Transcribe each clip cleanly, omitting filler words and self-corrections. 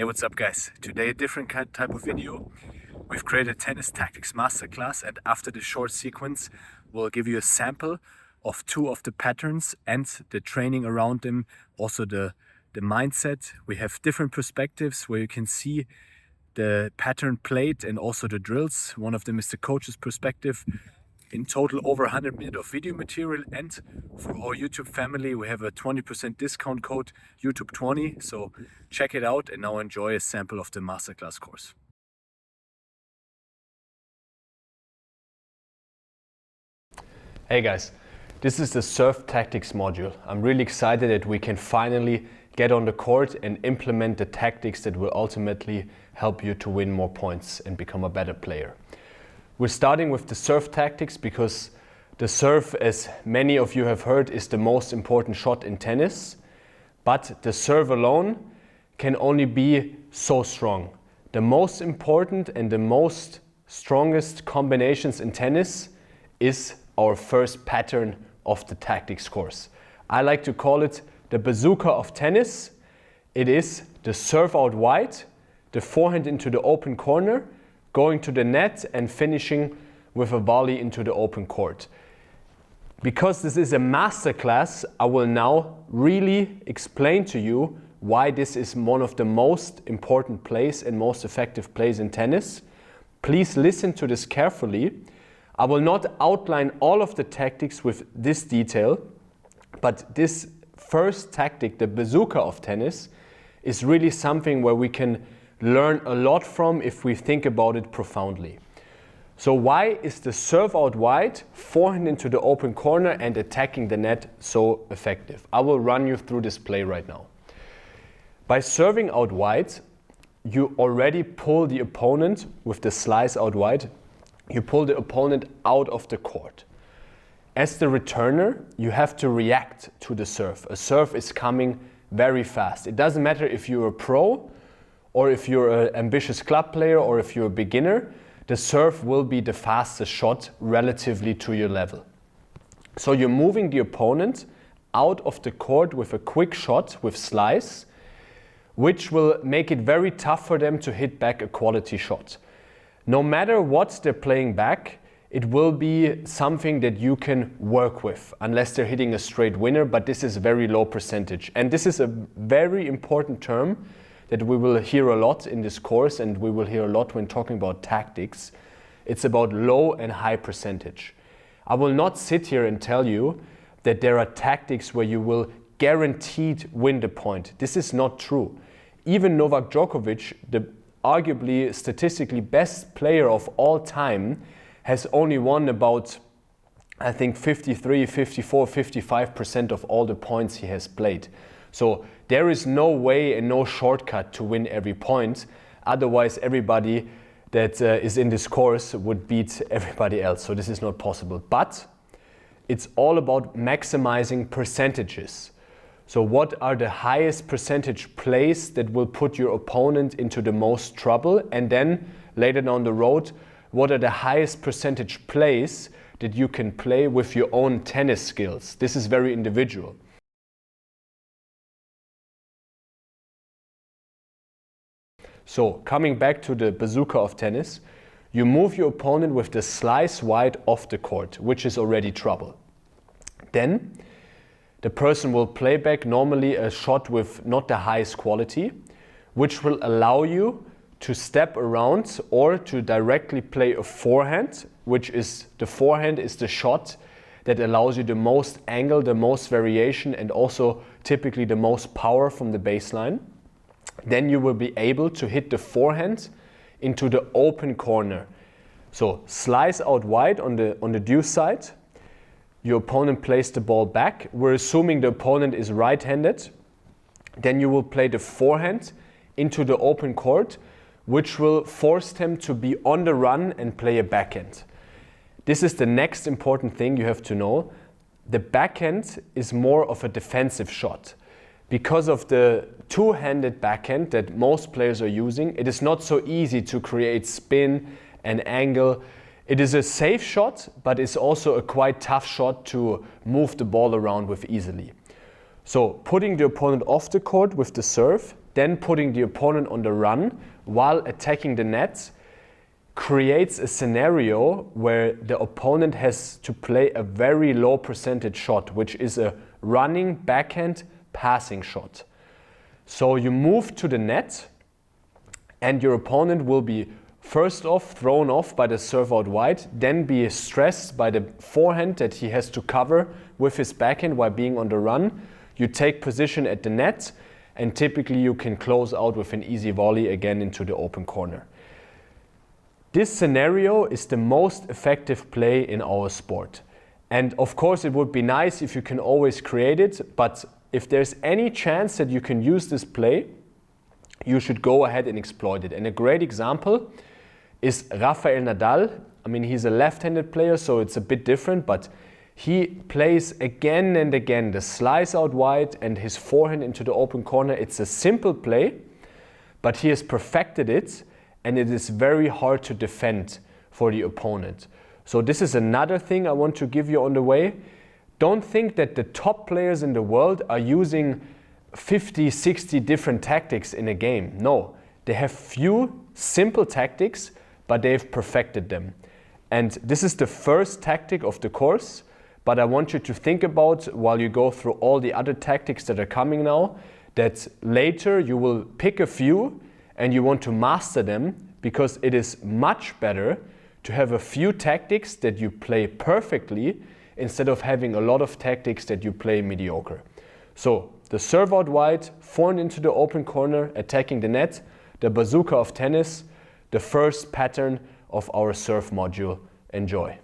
Hey, what's up guys? Today a different type of video. We've created a tennis tactics masterclass, and after the short sequence we'll give you a sample of two of the patterns and the training around them, also the mindset. We have different perspectives where you can see the pattern played and also the drills. One of them is the coach's perspective. In total, over 100 minutes of video material, and for our YouTube family we have a 20% discount code, YouTube20, so check it out and now enjoy a sample of the masterclass course. Hey guys, this is the serve tactics module. I'm really excited that we can finally get on the court and implement the tactics that will ultimately help you to win more points and become a better player. We're starting with the serve tactics because the serve, as many of you have heard, is the most important shot in tennis. But the serve alone can only be so strong. The most important and the most strongest combinations in tennis is our first pattern of the tactics course. I like to call it the bazooka of tennis. It is the serve out wide, the forehand into the open corner, going to the net and finishing with a volley into the open court. Because this is a masterclass, I will now really explain to you why this is one of the most important plays and most effective plays in tennis. Please listen to this carefully. I will not outline all of the tactics with this detail, but this first tactic, the bazooka of tennis, is really something where we can learn a lot from if we think about it profoundly. So why is the serve out wide, forehand into the open corner and attacking the net so effective? I will run you through this play right now. By serving out wide, you already pull the opponent with the slice out wide. You pull the opponent out of the court. As the returner, you have to react to the serve. A serve is coming very fast. It doesn't matter if you're a pro or if you're an ambitious club player or if you're a beginner, the serve will be the fastest shot relatively to your level. So you're moving the opponent out of the court with a quick shot with slice, which will make it very tough for them to hit back a quality shot. No matter what they're playing back, it will be something that you can work with, unless they're hitting a straight winner, but this is a very low percentage. And this is a very important term that we will hear a lot in this course, and we will hear a lot when talking about tactics. It's about low and high percentage. I will not sit here and tell you that there are tactics where you will guaranteed win the point. This is not true. Even Novak Djokovic, the arguably statistically best player of all time, has only won about, I think, 53, 54, 55% of all the points he has played. So there is no way and no shortcut to win every point. Otherwise, everybody that is in this course would beat everybody else. So this is not possible. But it's all about maximizing percentages. So what are the highest percentage plays that will put your opponent into the most trouble? And then later down the road, what are the highest percentage plays that you can play with your own tennis skills? This is very individual. So coming back to the bazooka of tennis, you move your opponent with the slice wide off the court, which is already trouble. Then the person will play back normally a shot with not the highest quality, which will allow you to step around or to directly play a forehand, which is the forehand is the shot that allows you the most angle, the most variation, and also typically the most power from the baseline. Then you will be able to hit the forehand into the open corner. So slice out wide on the deuce side. Your opponent plays the ball back. We're assuming the opponent is right-handed. Then you will play the forehand into the open court, which will force them to be on the run and play a backhand. This is the next important thing you have to know. The backhand is more of a defensive shot. Because of the two-handed backhand that most players are using, it is not so easy to create spin and angle. It is a safe shot, but it's also a quite tough shot to move the ball around with easily. So putting the opponent off the court with the serve, then putting the opponent on the run while attacking the net creates a scenario where the opponent has to play a very low percentage shot, which is a running backhand passing shot. So you move to the net and your opponent will be first off thrown off by the serve out wide, then be stressed by the forehand that he has to cover with his backhand while being on the run. You take position at the net and typically you can close out with an easy volley again into the open corner. This scenario is the most effective play in our sport. And of course it would be nice if you can always create it, but if there's any chance that you can use this play, you should go ahead and exploit it. And a great example is Rafael Nadal. I mean, he's a left-handed player, so it's a bit different, but he plays again and again the slice out wide and his forehand into the open corner. It's a simple play, but he has perfected it, and it is very hard to defend for the opponent. So this is another thing I want to give you on the way. Don't think that the top players in the world are using 50, 60 different tactics in a game. No, they have few simple tactics, but they've perfected them. And this is the first tactic of the course, but I want you to think about, while you go through all the other tactics that are coming now, that later you will pick a few and you want to master them, because it is much better to have a few tactics that you play perfectly instead of having a lot of tactics that you play mediocre. So the serve out wide, forehand into the open corner, attacking the net, the bazooka of tennis, the first pattern of our serve module. Enjoy.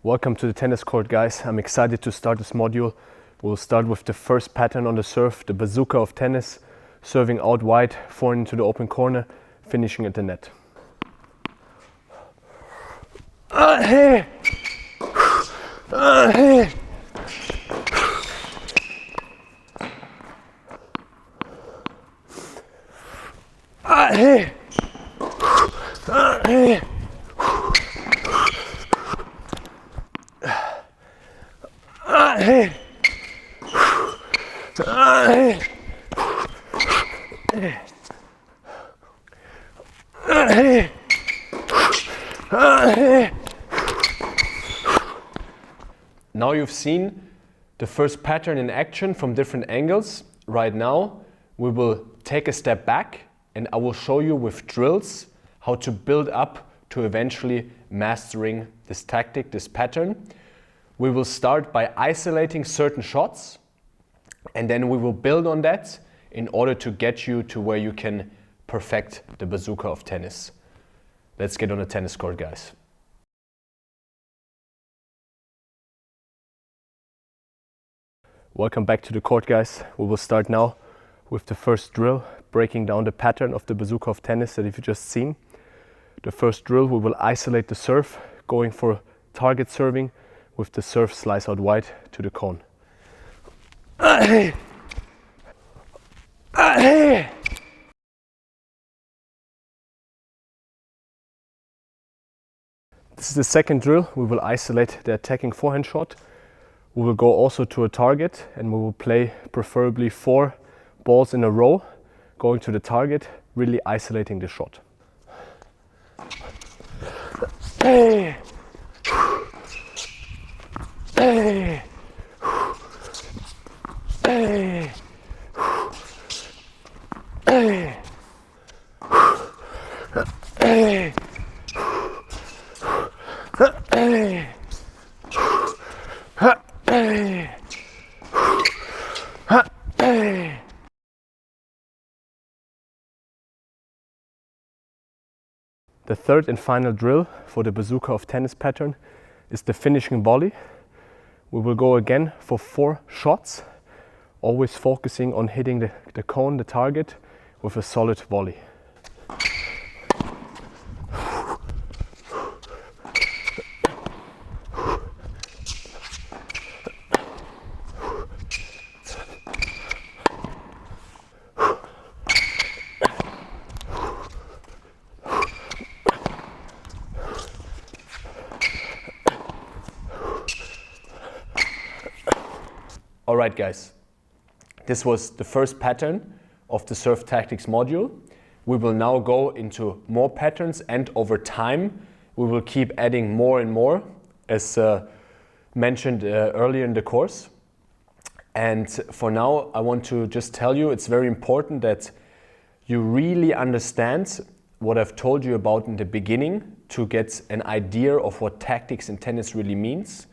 Welcome to the tennis court, guys. I'm excited to start this module. We'll start with the first pattern on the serve, the bazooka of tennis, serving out wide, forehand into the open corner, finishing at the net. Hey. Hey. Hey. Hey. Hey. Now you've seen the first pattern in action from different angles. Right now we will take a step back and I will show you with drills how to build up to eventually mastering this tactic, this pattern. We will start by isolating certain shots and then we will build on that in order to get you to where you can perfect the bazooka of tennis. Let's get on the tennis court, guys. Welcome back to the court, guys. We will start now with the first drill, breaking down the pattern of the bazooka of tennis that you've just seen. The first drill, we will isolate the serve, going for target serving with the serve slice out wide to the cone. This is the second drill. We will isolate the attacking forehand shot. We will go also to a target and we will play preferably 4 balls in a row, going to the target, really isolating the shot. Hey. Hey. Hey. Hey. Hey. Hey. Hey. Hey. The third and final drill for the bazooka of tennis pattern is the finishing volley. We will go again for 4 shots, always focusing on hitting the cone, the target, with a solid volley. Alright, guys, this was the first pattern of the Serve Tactics module. We will now go into more patterns, and over time we will keep adding more and more, as mentioned earlier in the course. And for now, I want to just tell you it's very important that you really understand what I've told you about in the beginning to get an idea of what tactics in tennis really means.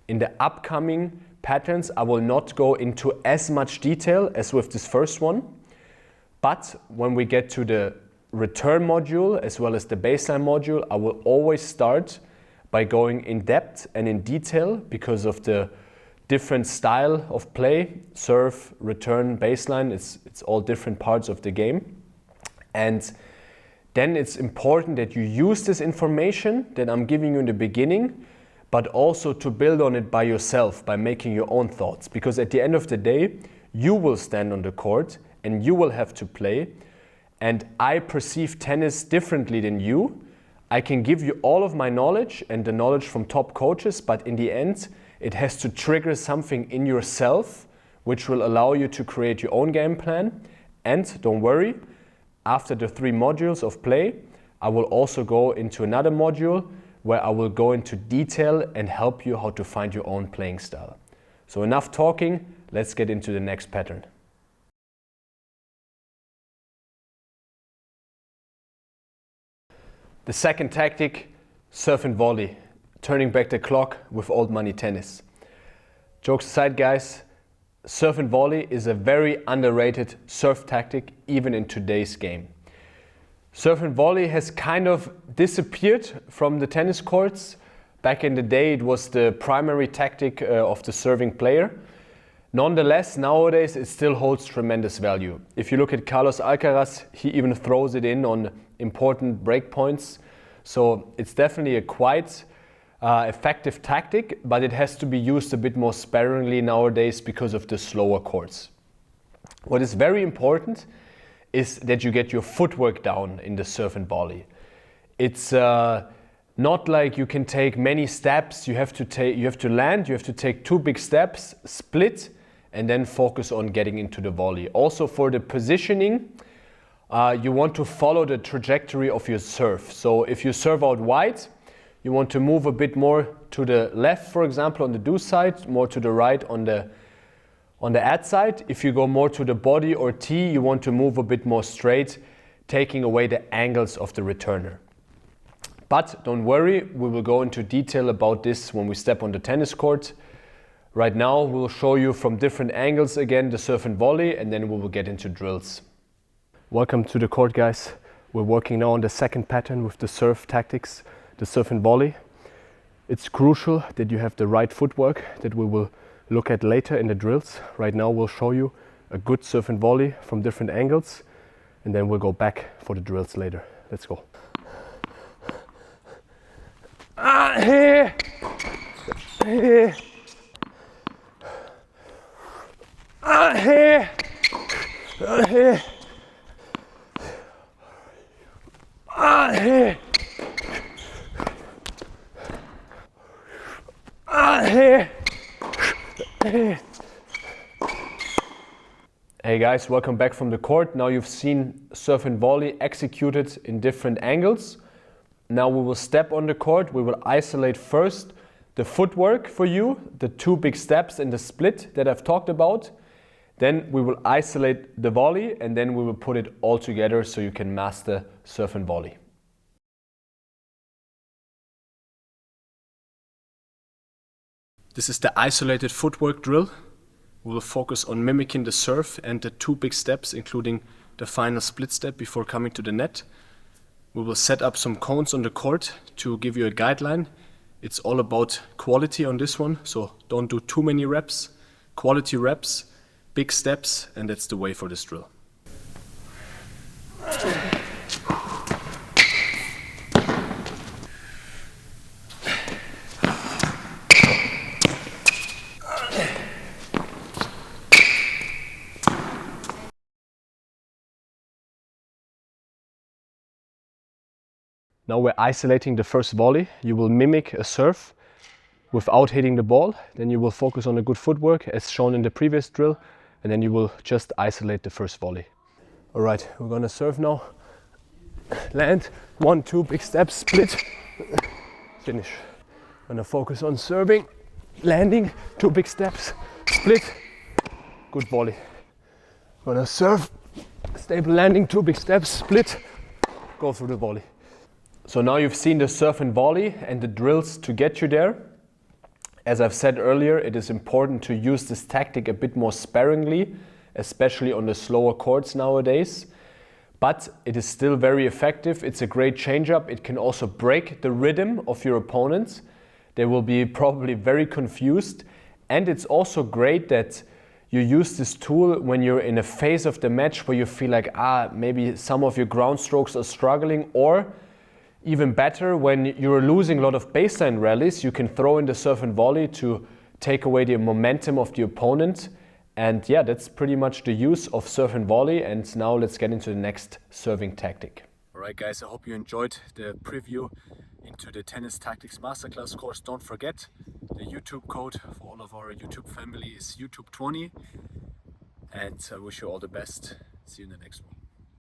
In the upcoming patterns, I will not go into as much detail as with this first one, but when we get to the return module as well as the baseline module, I will always start by going in depth and in detail because of the different style of play, serve, return, baseline, it's all different parts of the game. And then it's important that you use this information that I'm giving you in the beginning, but also to build on it by yourself, by making your own thoughts. Because at the end of the day, you will stand on the court and you will have to play. And I perceive tennis differently than you. I can give you all of my knowledge and the knowledge from top coaches, but in the end, it has to trigger something in yourself, which will allow you to create your own game plan. And don't worry, after the 3 modules of play, I will also go into another module where I will go into detail and help you how to find your own playing style. So enough talking, let's get into the next pattern. The second tactic, serve and volley, turning back the clock with old money tennis. Jokes aside, guys, serve and volley is a very underrated serve tactic even in today's game. Serve and volley has kind of disappeared from the tennis courts. Back in the day, it was the primary tactic of the serving player. Nonetheless, nowadays it still holds tremendous value. If you look at Carlos Alcaraz, he even throws it in on important break points. So it's definitely a quite effective tactic, but it has to be used a bit more sparingly nowadays because of the slower courts. What is very important is that you get your footwork down in the serve and volley. It's not like you can take many steps. You have to land, you have to take 2 big steps, split, and then focus on getting into the volley. Also for the positioning, you want to follow the trajectory of your serve. So if you serve out wide, you want to move a bit more to the left, for example, on the do side, more to the right on the ad side. If you go more to the body or tee, you want to move a bit more straight, taking away the angles of the returner. But don't worry, we will go into detail about this when we step on the tennis court. Right now, we'll show you from different angles again the serve and volley, and then we will get into drills. Welcome to the court, guys. We're working now on the second pattern with the serve tactics, the serve and volley. It's crucial that you have the right footwork that we will look at later in the drills. Right now we'll show you a good serve and volley from different angles, and then we'll go back for the drills later. Let's go. Here. Here. Here. Here. Here. Here. Here. Hey guys, welcome back from the court. Now you've seen serve and volley executed in different angles. Now we will step on the court. We will isolate first the footwork for you, the 2 big steps and the split that I've talked about. Then we will isolate the volley, and then we will put it all together so you can master serve and volley. This is the isolated footwork drill. We will focus on mimicking the serve and the 2 big steps, including the final split step before coming to the net. We will set up some cones on the court to give you a guideline. It's all about quality on this one, so don't do too many reps. Quality reps, big steps, and that's the way for this drill. Now we're isolating the first volley. You will mimic a serve without hitting the ball. Then you will focus on a good footwork as shown in the previous drill, and then you will just isolate the first volley. All right, we're gonna serve now. Land, 1, 2 big steps, split, finish. Gonna focus on serving, landing, 2 big steps, split, good volley. Gonna serve, stable landing, 2 big steps, split, go through the volley. So now you've seen the serve and volley and the drills to get you there. As I've said earlier, it is important to use this tactic a bit more sparingly, especially on the slower courts nowadays. But it is still very effective. It's a great change-up. It can also break the rhythm of your opponents. They will be probably very confused. And it's also great that you use this tool when you're in a phase of the match where you feel like, maybe some of your ground strokes are struggling, or even better, when you're losing a lot of baseline rallies, you can throw in the serve and volley to take away the momentum of the opponent. And yeah, that's pretty much the use of serve and volley. And now let's get into the next serving tactic. All right, guys, I hope you enjoyed the preview into the Tennis Tactics Masterclass course. Don't forget, the YouTube code for all of our YouTube family is YouTube20. And I wish you all the best. See you in the next one.